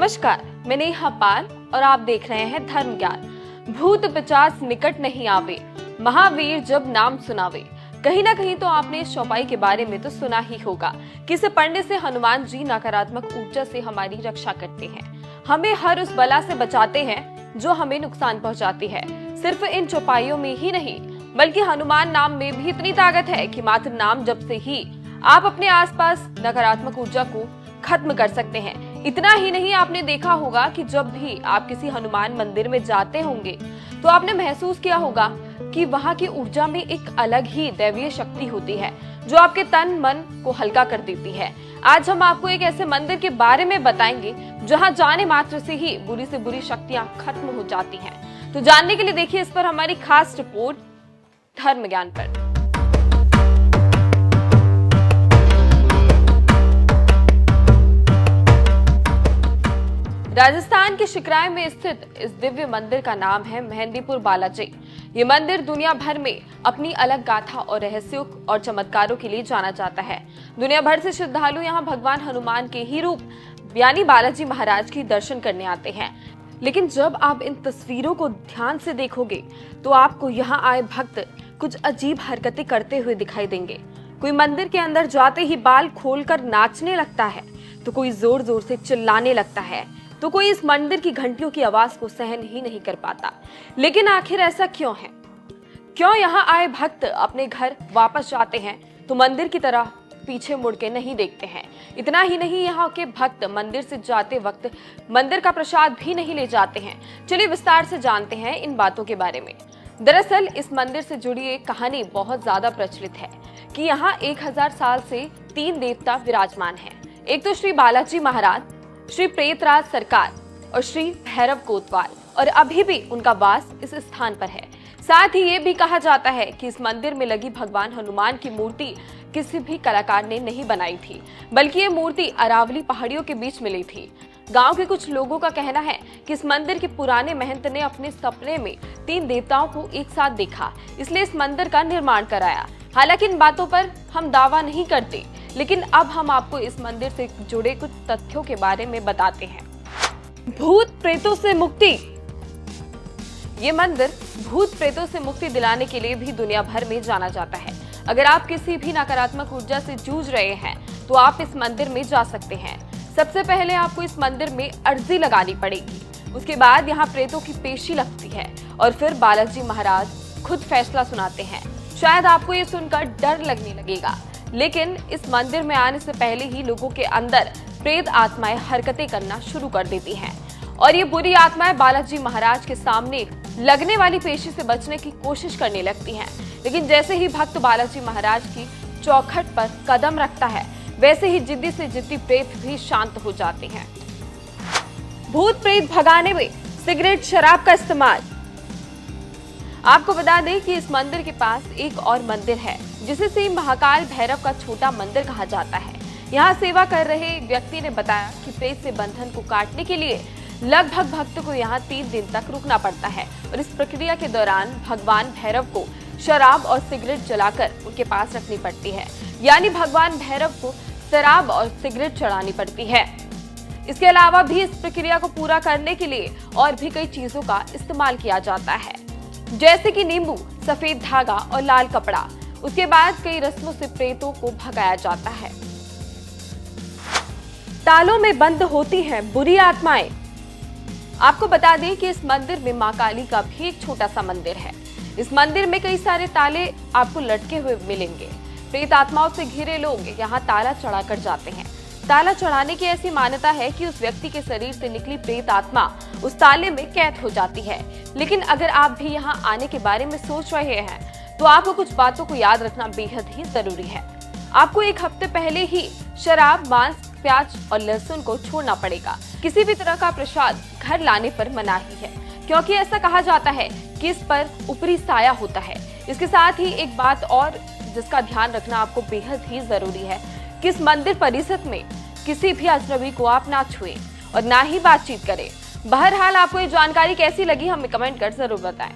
नमस्कार, मैं नेहा पाल और आप देख रहे हैं धर्म ज्ञान। भूत पिशाच निकट नहीं आवे, महावीर जब नाम सुनावे। कहीं ना कहीं तो आपने इस चौपाई के बारे में तो सुना ही होगा कि इसे पढ़ने से हनुमान जी नकारात्मक ऊर्जा से हमारी रक्षा करते हैं, हमें हर उस बला से बचाते हैं जो हमें नुकसान पहुंचाती है। सिर्फ इन चौपाइयों में ही नहीं बल्कि हनुमान नाम में भी इतनी ताकत है कि मात्र नाम जप से ही आप अपने आसपास नकारात्मक ऊर्जा को खत्म कर सकते हैं। इतना ही नहीं, आपने देखा होगा कि जब भी आप किसी हनुमान मंदिर में जाते होंगे तो आपने महसूस किया होगा कि वहां की ऊर्जा में एक अलग ही दैवीय शक्ति होती है जो आपके तन मन को हल्का कर देती है। आज हम आपको एक ऐसे मंदिर के बारे में बताएंगे जहां जाने मात्र से ही बुरी से बुरी शक्तियां खत्म हो जाती हैं। तो जानने के लिए देखिए इस पर हमारी खास रिपोर्ट धर्म ज्ञान पर। राजस्थान के शिकराय में स्थित इस दिव्य मंदिर का नाम है मेहंदीपुर बालाजी। ये मंदिर दुनिया भर में अपनी अलग गाथा और रहस्यों और चमत्कारों के लिए जाना जाता है। दुनिया भर से श्रद्धालु यहाँ भगवान हनुमान के ही रूप यानी बालाजी महाराज की दर्शन करने आते हैं। लेकिन जब आप इन तस्वीरों को ध्यान से देखोगे तो आपको यहाँ आए भक्त कुछ अजीब हरकतें करते हुए दिखाई देंगे। कोई मंदिर के अंदर जाते ही बाल खोलकर नाचने लगता है, तो कोई जोर जोर से चिल्लाने लगता है, तो कोई इस मंदिर की घंटियों की आवाज को सहन ही नहीं कर पाता। लेकिन आखिर ऐसा क्यों है? क्यों यहाँ आए भक्त अपने घर वापस जाते हैं तो मंदिर की तरह पीछे मुड़ के नहीं देखते हैं? इतना ही नहीं, यहाँ के भक्त मंदिर से जाते वक्त मंदिर का प्रसाद भी नहीं ले जाते हैं। चलिए विस्तार से जानते हैं इन बातों के बारे में। दरअसल इस मंदिर से जुड़ी एक कहानी बहुत ज्यादा प्रचलित है कि यहाँ 1000 साल से 3 देवता विराजमान हैं। एक तो श्री बालाजी महाराज, श्री प्रेतराज सरकार और श्री भैरव कोतवाल, और अभी भी उनका वास इस स्थान पर है। साथ ही ये भी कहा जाता है कि इस मंदिर में लगी भगवान हनुमान की मूर्ति किसी भी कलाकार ने नहीं बनाई थी, बल्कि ये मूर्ति अरावली पहाड़ियों के बीच मिली थी। गांव के कुछ लोगों का कहना है कि इस मंदिर के पुराने महंत ने अपने सपने में 3 देवताओं को एक साथ देखा, इसलिए इस मंदिर का निर्माण कराया। हालांकि इन बातों पर हम दावा नहीं करते, लेकिन अब हम आपको इस मंदिर से जुड़े कुछ तथ्यों के बारे में बताते हैं। भूत प्रेतों से मुक्ति। ये मंदिर भूत प्रेतों से मुक्ति दिलाने के लिए भी दुनिया भर में जाना जाता है। अगर आप किसी भी नकारात्मक ऊर्जा से जूझ रहे हैं तो आप इस मंदिर में जा सकते हैं। सबसे पहले आपको इस मंदिर में अर्जी लगानी पड़ेगी, उसके बाद यहाँ प्रेतों की पेशी लगती है और फिर बालाजी महाराज खुद फैसला सुनाते हैं। शायद आपको ये सुनकर डर लगने लगेगा, लेकिन इस मंदिर में आने से पहले ही लोगों के अंदर प्रेत आत्माएं हरकतें करना शुरू कर देती हैं और ये बुरी आत्माएं बालाजी महाराज के सामने लगने वाली पेशी से बचने की कोशिश करने लगती हैं। लेकिन जैसे ही भक्त बालाजी महाराज की चौखट पर कदम रखता है, वैसे ही जिद्दी से जिद्दी प्रेत भी शांत हो जाते हैं। भूत प्रेत भगाने में सिगरेट शराब का इस्तेमाल। आपको बता दें कि इस मंदिर के पास एक और मंदिर है जिसे श्री महाकाल भैरव का छोटा मंदिर कहा जाता है। यहाँ सेवा कर रहे व्यक्ति ने बताया कि प्रेत से बंधन को काटने के लिए लगभग भक्त को यहाँ 3 दिन तक रुकना पड़ता है और इस प्रक्रिया के दौरान भगवान भैरव को शराब और सिगरेट जलाकर उनके पास रखनी पड़ती है, यानी भगवान भैरव को शराब और सिगरेट चढ़ानी पड़ती है। इसके अलावा भी इस प्रक्रिया को पूरा करने के लिए और भी कई चीजों का इस्तेमाल किया जाता है, जैसे कि नींबू, सफेद धागा और लाल कपड़ा। उसके बाद कई रस्मों से प्रेतों को भगाया जाता है। तालों में बंद होती हैं बुरी आत्माएं। आपको बता दें कि इस मंदिर में मां काली का भी एक छोटा सा मंदिर है। इस मंदिर में कई सारे ताले आपको लटके हुए मिलेंगे। प्रेत आत्माओं से घिरे लोग यहाँ ताला चढ़ाकर जाते हैं। ताला चढ़ाने की ऐसी मान्यता है कि उस व्यक्ति के शरीर से निकली प्रेत आत्मा उस ताले में कैद हो जाती है। लेकिन अगर आप भी यहाँ आने के बारे में सोच रहे हैं तो आपको कुछ बातों को याद रखना बेहद ही जरूरी है। आपको 1 हफ्ते पहले ही शराब, मांस, प्याज और लहसुन को छोड़ना पड़ेगा। किसी भी तरह का प्रसाद घर लाने पर मनाही है, क्योंकि ऐसा कहा जाता है कि इस पर ऊपरी साया होता है। इसके साथ ही एक बात और जिसका ध्यान रखना आपको बेहद ही जरूरी है कि इस मंदिर परिसर में किसी भी अजनबी को आप ना छुएं और ना ही बातचीत करें। बहरहाल आपको ये जानकारी कैसी लगी हमें कमेंट कर जरूर बताएं।